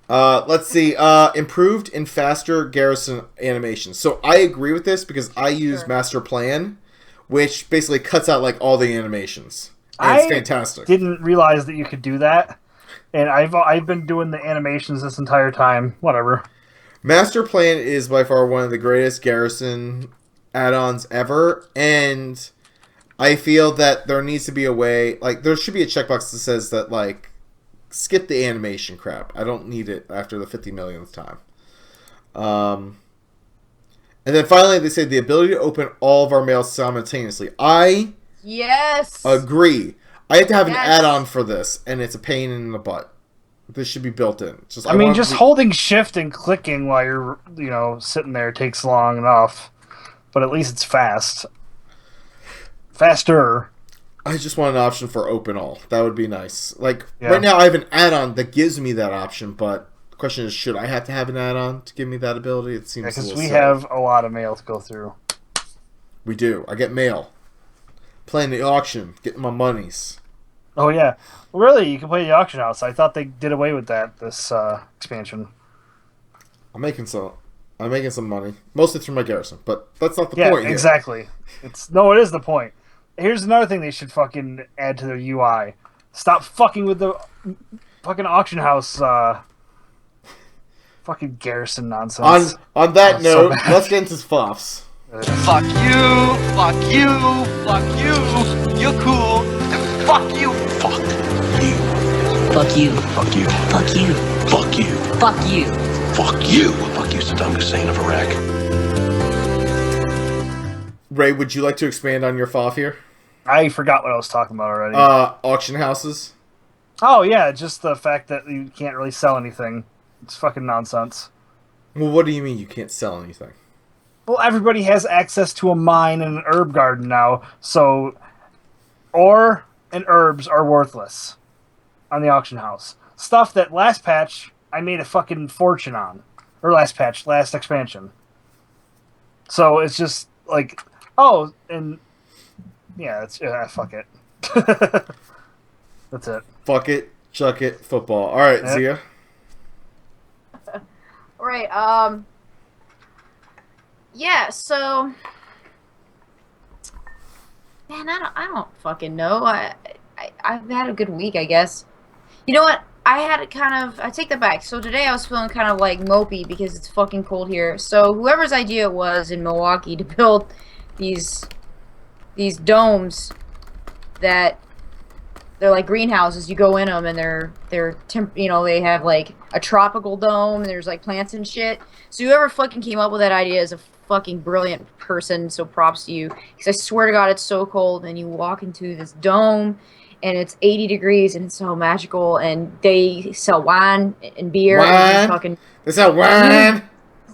go. Let's see. Improved and faster garrison animation. So I agree with this because I use Master Plan, which basically cuts out like all the animations. And it's fantastic. Didn't realize that you could do that, and I've been doing the animations this entire time. Whatever. Master Plan is by far one of the greatest garrison add-ons ever, and I feel that there needs to be a way, like there should be a checkbox that says that like skip the animation crap. I don't need it after the 50 millionth time. And then finally they say the ability to open all of our mails simultaneously. I agree. I have to have an add-on for this, and it's a pain in the butt. This should be built in. Just holding shift and clicking while you're sitting there takes long enough, but at least it's fast. Faster. I just want an option for open all. That would be nice. Like right now I have an add-on that gives me that option, but the question is, should I have to have an add-on to give me that ability? It seems because we have a lot of mail to go through. We do. I get mail. Playing the auction, getting my monies. Oh yeah, well, really? You can play the auction house. I thought they did away with that this expansion. I'm making some money, mostly through my garrison, but that's not the point. Yeah, exactly. It is the point. Here's another thing they should fucking add to their UI. Stop fucking with the fucking auction house fucking garrison nonsense. On that note, let's get into FoFFs. Fuck you, fuck you, fuck you, you're cool, and fuck you, fuck you. Fuck you. Fuck you. Fuck you. Fuck you. Fuck you. Fuck you. Fuck you, Saddam Hussein of Iraq. Ray, would you like to expand on your FoFF here? I forgot what I was talking about already. Auction houses? Oh, yeah, just the fact that you can't really sell anything. It's fucking nonsense. Well, what do you mean you can't sell anything? Well, everybody has access to a mine and an herb garden now, so ore and herbs are worthless on the auction house. Stuff that last patch I made a fucking fortune on. Or last expansion. So it's just like, fuck it. That's it. Fuck it, chuck it, football. All right, Yep. Zia. All right. Yeah. So, man, I don't fucking know. I've had a good week, I guess. You know what? I take that back. So today I was feeling kind of like mopey because it's fucking cold here. So whoever's idea it was in Milwaukee to build these domes that they're like greenhouses. You go in them and they have like a tropical dome and there's like plants and shit. So whoever fucking came up with that idea is a fucking brilliant person. So props to you, because I swear to God it's so cold and you walk into this dome and it's 80 degrees and it's so magical, and they sell wine and beer. Wine? They sell wine?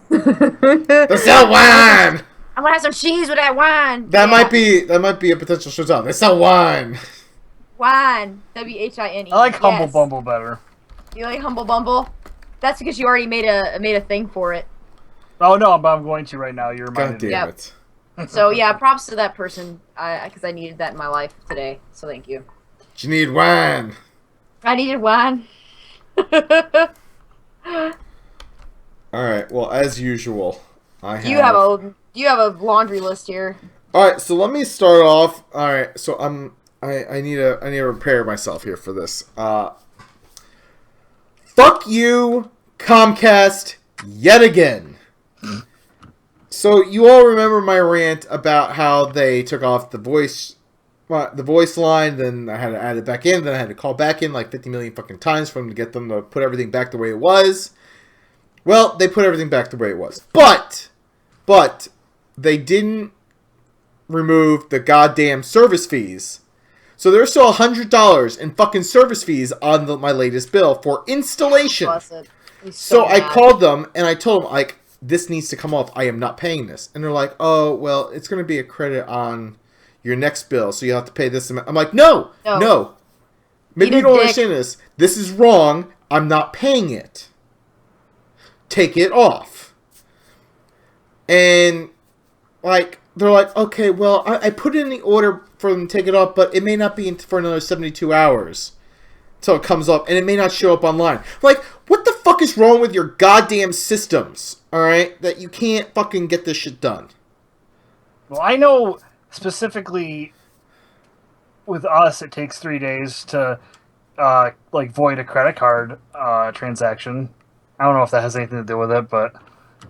They sell wine! I'm gonna have some cheese with that wine. That might be a potential showtime. They sell wine. Wine. W-H-I-N-E. I like Humble Bumble better. You like Humble Bumble? That's because you already made a thing for it. Oh no, but I'm going to right now. You reminded me. God damn it. So yeah, props to that person, because I needed that in my life today. So thank you. You need wine. I needed wine. Alright, well, as usual, You have a laundry list here. Alright, so let me start off. Alright, so I need to prepare myself here for this. Fuck you, Comcast, yet again. So you all remember my rant about how they took off the voice line, then I had to add it back in, then I had to call back in like 50 million fucking times for them to get them to put everything back the way it was. Well, they put everything back the way it was. But they didn't remove the goddamn service fees. So there's still $100 in fucking service fees on my latest bill for installation. So I called them and I told them, like, this needs to come off. I am not paying this. And they're like, oh, well, it's going to be a credit on your next bill, so you have to pay this amount. I'm like, no. Maybe you don't understand this. This is wrong. I'm not paying it. take it off. And, like, they're like, okay, well, I put in the order for them to take it off, but it may not be for another 72 hours until it comes up, and it may not show up online. Like, what the fuck is wrong with your goddamn systems, alright, that you can't fucking get this shit done? Well, I know specifically with us, it takes 3 days to, like, void a credit card transaction. I don't know if that has anything to do with it, but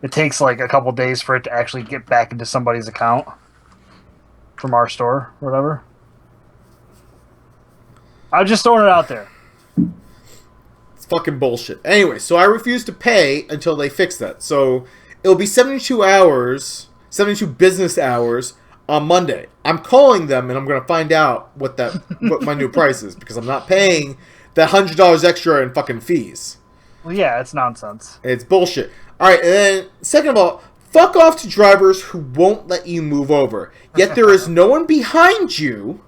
it takes, like, a couple days for it to actually get back into somebody's account from our store, or whatever. I'm just throwing it out there. It's fucking bullshit. Anyway, so I refuse to pay until they fix that. So it'll be 72 hours, 72 business hours on Monday. I'm calling them and I'm going to find out what my new price is, because I'm not paying that $100 extra in fucking fees. Well, yeah, it's nonsense. It's bullshit. Alright, and then, second of all, fuck off to drivers who won't let you move over. Yet there is no one behind you,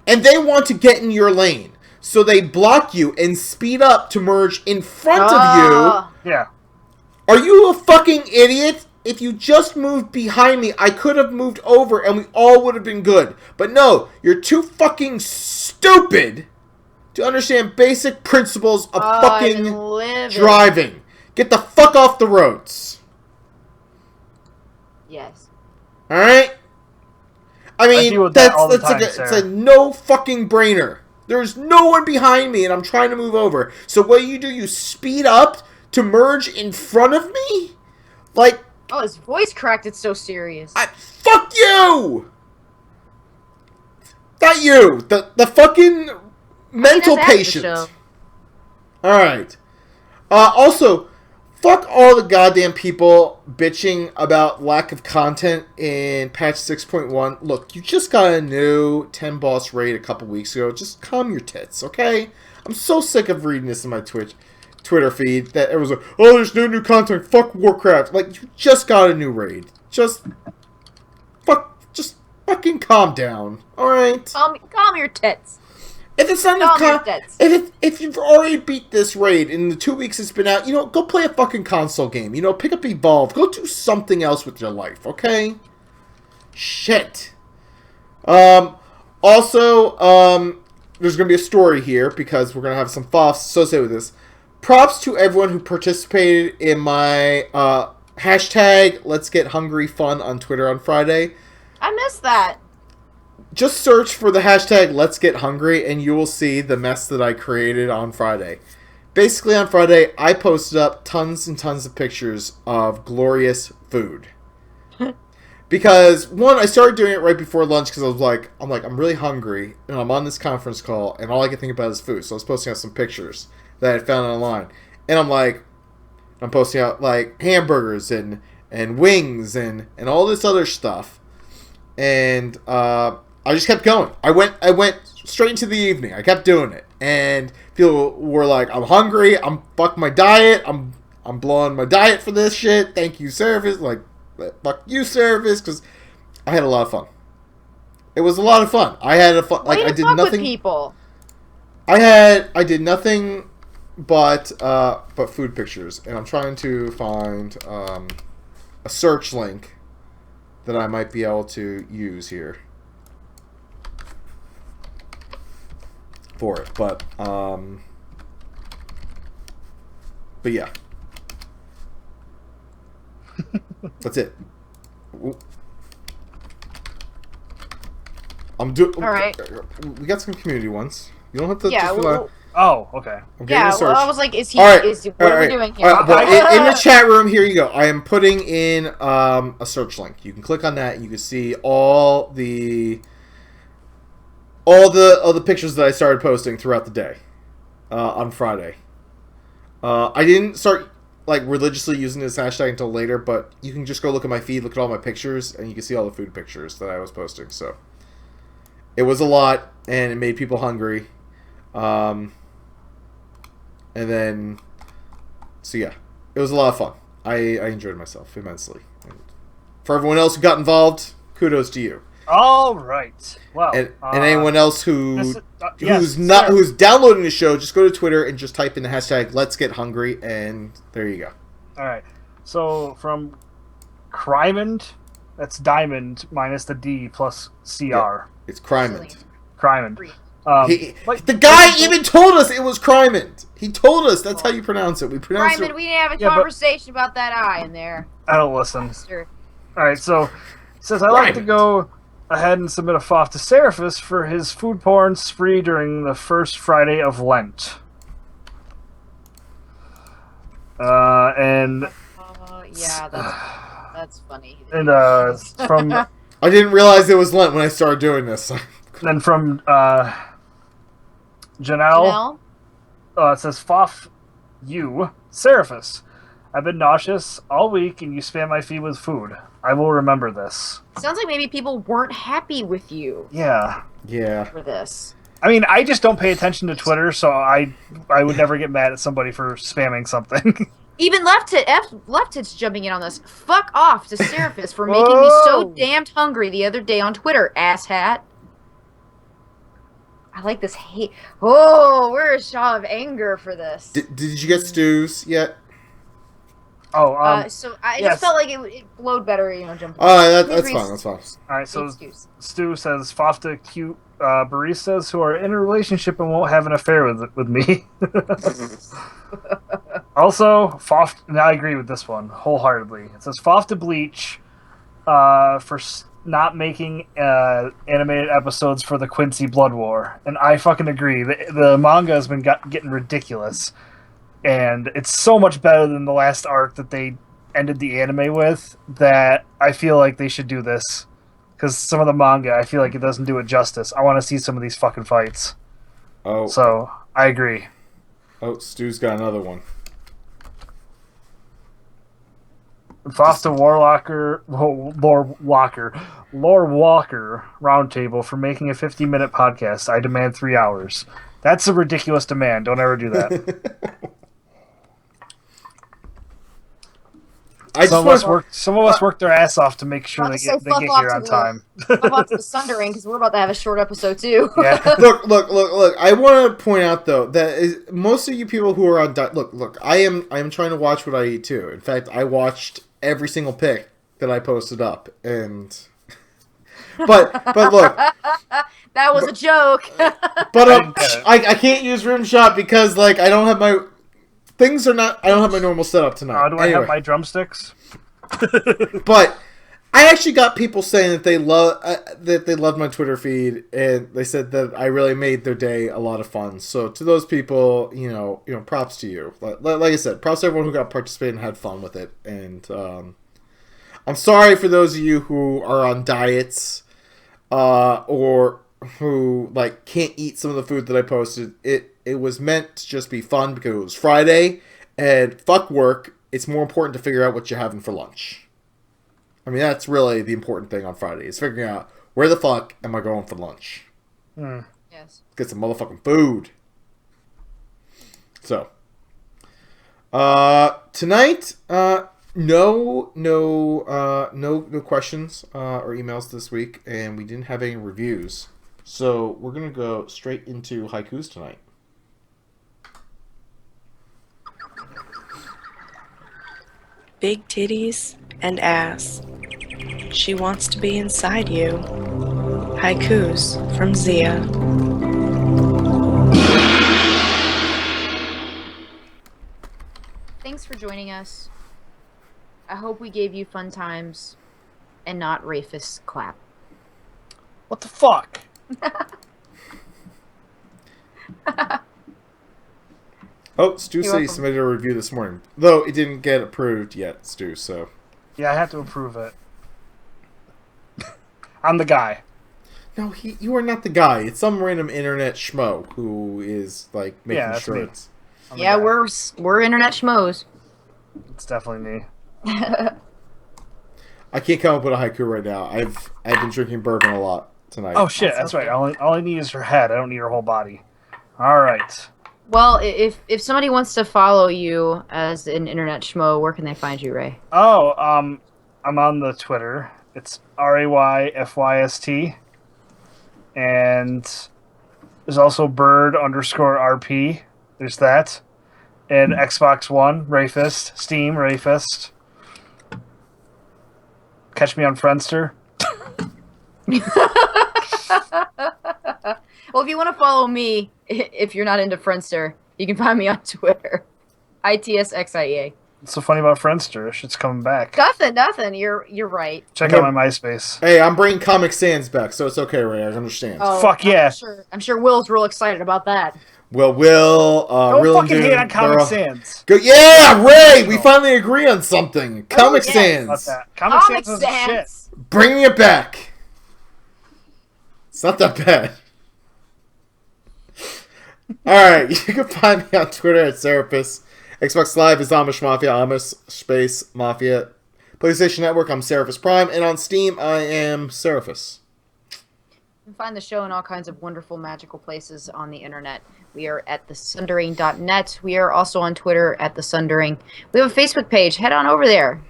and they want to get in your lane. So they block you and speed up to merge in front of you. Yeah. Are you a fucking idiot? If you just moved behind me, I could have moved over and we all would have been good. But no, you're too fucking stupid to understand basic principles of fucking driving. Get the fuck off the roads. Yes. Alright? I mean, it's a no fucking brainer. There's no one behind me and I'm trying to move over. So what do? You speed up to merge in front of me? Like... Oh, his voice cracked. It's so serious. Fuck you! Not you. The fucking mental patient. Alright. Also, fuck all the goddamn people bitching about lack of content in patch 6.1. Look, you just got a new 10 boss raid a couple weeks ago. Just calm your tits, okay? I'm so sick of reading this in my Twitter feed that it was like, oh, there's no new content. Fuck Warcraft. Like, you just got a new raid. Just fucking calm down, alright? Calm your tits. If it's not if you've already beat this raid in the 2 weeks it's been out, go play a fucking console game. Pick up Evolve. Go do something else with your life, okay? Shit. Also, there's gonna be a story here because we're gonna have some FoFFs associated with this. Props to everyone who participated in my hashtag Let's Get Hungry Fun on Twitter on Friday. I missed that. Just search for the hashtag Let's Get Hungry and you will see the mess that I created on Friday. Basically on Friday, I posted up tons and tons of pictures of glorious food. Because, one, I started doing it right before lunch because I'm really hungry and I'm on this conference call and all I can think about is food. So I was posting out some pictures that I found online. And I'm posting out like hamburgers and wings and all this other stuff. And I just kept going. I went straight into the evening. I kept doing it. And people were like, I'm hungry. Fuck my diet. I'm blowing my diet for this shit. Thank you, service. Like, fuck you, service. Because I had a lot of fun. It was a lot of fun. I had a fun. Like, I did nothing. With people. I did nothing but food pictures. And I'm trying to find a search link that I might be able to use here for it, but yeah, that's it. I'm doing. All right. We got some community ones. You don't have to. Yeah. Oh, okay. Yeah, well, I was like, is he? All right. What are we doing here? Well, in the chat room, here you go. I am putting in a search link. You can click on that, and you can see all the pictures that I started posting throughout the day on Friday. I didn't start like religiously using this hashtag until later, but you can just go look at my feed, look at all my pictures, and you can see all the food pictures that I was posting. So it was a lot, and it made people hungry. And then, so yeah, it was a lot of fun. I enjoyed myself immensely. And for everyone else who got involved, kudos to you. All right. Well, and anyone else who's yes, downloading the show, just go to Twitter and just type in the hashtag Let's Get Hungry, and there you go. All right. So from Crymond, that's diamond minus the D plus CR. Yeah, it's Crymond. Crymond. The guy even told us it was Crymond. He told us that's how you pronounce it. We pronounce Ryman, it. we didn't have a conversation about that eye in there. I don't listen. Sure. All right, so it says I like to go ahead and submit a FoFF to Seraphis for his food porn spree during the first Friday of Lent. Yeah, that's funny. And from I didn't realize it was Lent when I started doing this. then from Janelle, it says FoFF you Seraphis. I've been nauseous all week, and you spam my feed with food. I will remember this. Sounds like maybe people weren't happy with you. Yeah. For this. I mean, I just don't pay attention to Twitter, so I would never get mad at somebody for spamming something. Even Leftit's jumping in on this. Fuck off to Seraphis for making me so damned hungry the other day on Twitter, asshat. I like this hate. Oh, we're a shot of anger for this. Did you get Stu's yet? Oh, so I just felt like it flowed better, jumping. That's fine. That's fine. All right, so Stu says FoFF to cute baristas who are in a relationship and won't have an affair with me. Also, FoFF, and I agree with this one wholeheartedly. It says FoFF to Bleach for not making animated episodes for the Quincy Blood War, and I fucking agree. The manga has been getting ridiculous. And it's so much better than the last arc that they ended the anime with that I feel like they should do this. Because some of the manga, I feel like it doesn't do it justice. I want to see some of these fucking fights. Oh. So, I agree. Oh, Stu's got another one. FoFF to Lore Walker Roundtable for making a 50-minute podcast. I demand 3 hours. That's a ridiculous demand. Don't ever do that. Some of us work their ass off to make sure they get here on time. I'm off to the Sundering because we're about to have a short episode too. Yeah. Look. I want to point out though that most of you people who are on look. I am trying to watch what I eat too. In fact, I watched every single pic that I posted up, and but look. That was a joke. But I can't use Rimshot because I don't have my. I don't have my normal setup tonight. Do I have my drumsticks? But I actually got people saying that they loved my Twitter feed, and they said that I really made their day a lot of fun. So to those people, props to you. Like I said, props to everyone who got participated and had fun with it. And I'm sorry for those of you who are on diets, or who can't eat some of the food that I posted. It was meant to just be fun because it was Friday, and fuck work. It's more important to figure out what you're having for lunch. I mean, that's really the important thing on Friday, is figuring out where the fuck am I going for lunch. Yes. Get some motherfucking food. So, tonight, no questions or emails this week, and we didn't have any reviews. So we're gonna go straight into haikus tonight. Big titties and ass. She wants to be inside you. Haikus from Zia. Thanks for joining us. I hope we gave you fun times and not Rayfyst clap. What the fuck? Oh, Stu said he submitted a review this morning, though it didn't get approved yet, Stu. So yeah, I have to approve it. I'm the guy. No, you are not the guy. It's some random internet schmo who is making shirts. Yeah, we're internet schmoes. It's definitely me. I can't come up with a haiku right now. I've been drinking bourbon a lot tonight. Oh shit, that's right. All I need is her head. I don't need her whole body. All right. Well, if somebody wants to follow you as an internet schmo, where can they find you, Ray? Oh, I'm on the Twitter. It's RAYFYST. And there's also bird_RP. There's that. and Xbox One, Rayfyst, Steam, Rayfyst. Catch me on Friendster. Well, if you want to follow me, if you're not into Friendster, you can find me on Twitter. ITSXIEA. What's so funny about Friendster? Shit's coming back. Nothing. You're right. Check out my MySpace. Hey, I'm bringing Comic Sans back, so it's okay, Ray. I understand. Oh, fuck yeah! I'm sure Will's real excited about that. Don't fucking hate on Comic Sans. Go, yeah, Ray! We finally agree on something. Comic Sans. Comic Sans is shit. Bringing it back. It's not that bad. Alright, you can find me on Twitter at Seraphis. Xbox Live is Amish Mafia, Amish Space Mafia. PlayStation Network, I'm Seraphis Prime. And on Steam, I am Seraphis. You can find the show in all kinds of wonderful, magical places on the internet. We are at thesundering.net. We are also on Twitter at thesundering. We have a Facebook page. Head on over there.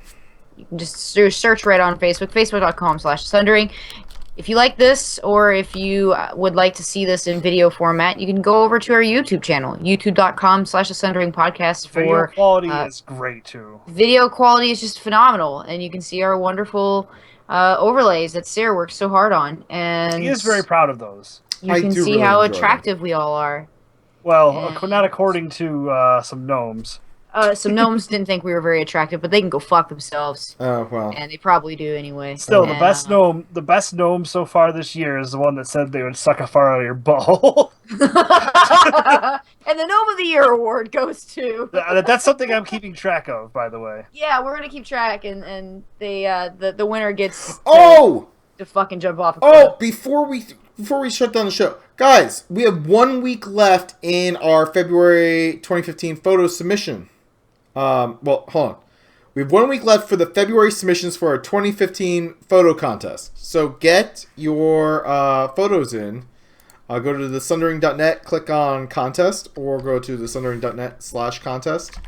You can just do a search right on Facebook, facebook.com/sundering. If you like this, or if you would like to see this in video format, you can go over to our YouTube channel, youtube.com/thesundering podcast. Video quality is great, too. Video quality is just phenomenal, and you can see our wonderful overlays that Sarah works so hard on. And he is very proud of those. You can see how attractive we all are. Well, not according to some gnomes. Some gnomes didn't think we were very attractive, but they can go fuck themselves. Oh, well. And they probably do anyway. Still, the best gnome so far this year is the one that said they would suck a fart out of your butthole. And the Gnome of the Year award goes to... That's something I'm keeping track of, by the way. Yeah, we're going to keep track, and the winner gets to fucking jump off a cliff. Before we shut down the show, guys, we have 1 week left in our February 2015 photo submission. Well, hold on. We have 1 week left for the February submissions for our 2015 photo contest. So get your photos in. Go to thesundering.net, click on contest, or go to thesundering.net/contest.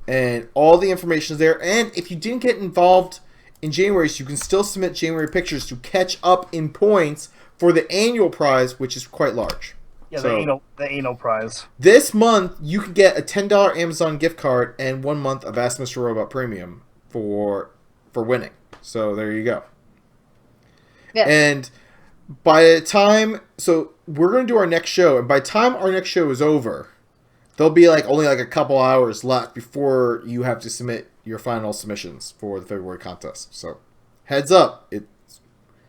And all the information is there. And if you didn't get involved in January, so you can still submit January pictures to catch up in points for the annual prize, which is quite large. Yeah, the anal prize. This month, you can get a $10 Amazon gift card and 1 month of Ask Mr. Robot Premium for winning. So there you go. Yes. And by the time... So we're going to do our next show. And by the time our next show is over, there'll be only a couple hours left before you have to submit your final submissions for the February contest. So heads up.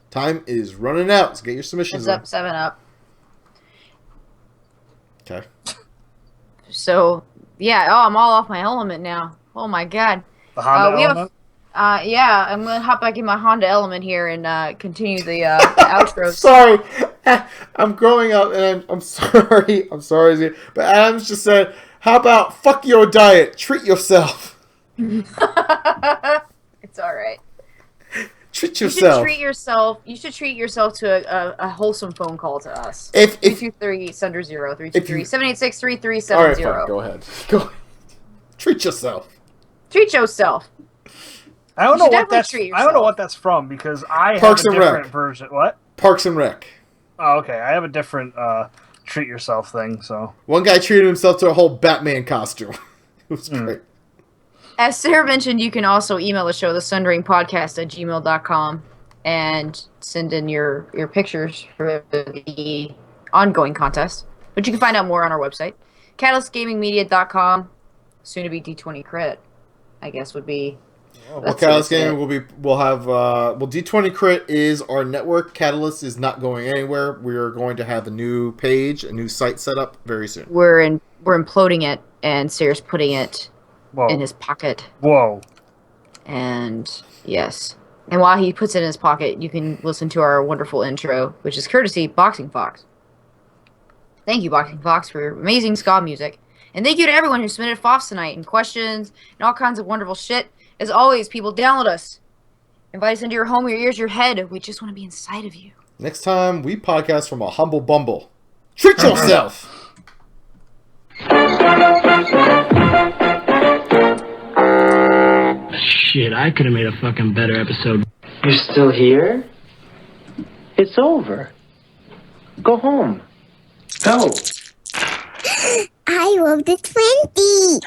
Time is running out. So get your submissions in. Heads up, 7 Up. Okay. So, yeah. Oh, I'm all off my element now. Oh, my God. The Honda Element? Yeah, I'm going to hop back in my Honda Element here and continue the outro. Sorry. I'm growing up, and I'm sorry. I'm sorry. But Adam's just said, how about fuck your diet? Treat yourself. It's all right. Treat yourself. You should treat yourself to a wholesome phone call to us. 323-SUNDER-0, 323-786-3370. All right, fine. Go ahead. Treat yourself. Treat yourself. I don't know what that's from, because I have a different version. What? Parks and Rec. Oh, okay. I have a different treat yourself thing. So one guy treated himself to a whole Batman costume. It was great. As Sarah mentioned, you can also email the show, thesundering@gmail.com, and send in your pictures for the ongoing contest, which you can find out more on our website, catalystgamingmedia.com. Soon to be D20 Crit, I guess would be. Well, Catalyst Gaming we'll have D20 Crit is our network. Catalyst is not going anywhere. We are going to have a new page, a new site set up very soon. We're imploding it, and Sarah's putting it in his pocket. Whoa. And yes. And while he puts it in his pocket, you can listen to our wonderful intro, which is courtesy Boxing Fox. Thank you, Boxing Fox, for your amazing ska music. And thank you to everyone who submitted FoFFs tonight and questions and all kinds of wonderful shit. As always, people, download us. Invite us into your home, your ears, your head. We just want to be inside of you. Next time, we podcast from a humble Bumble. Treat yourself! Shit, I could have made a fucking better episode. You're still here? It's over. Go home. Go. I love the 20.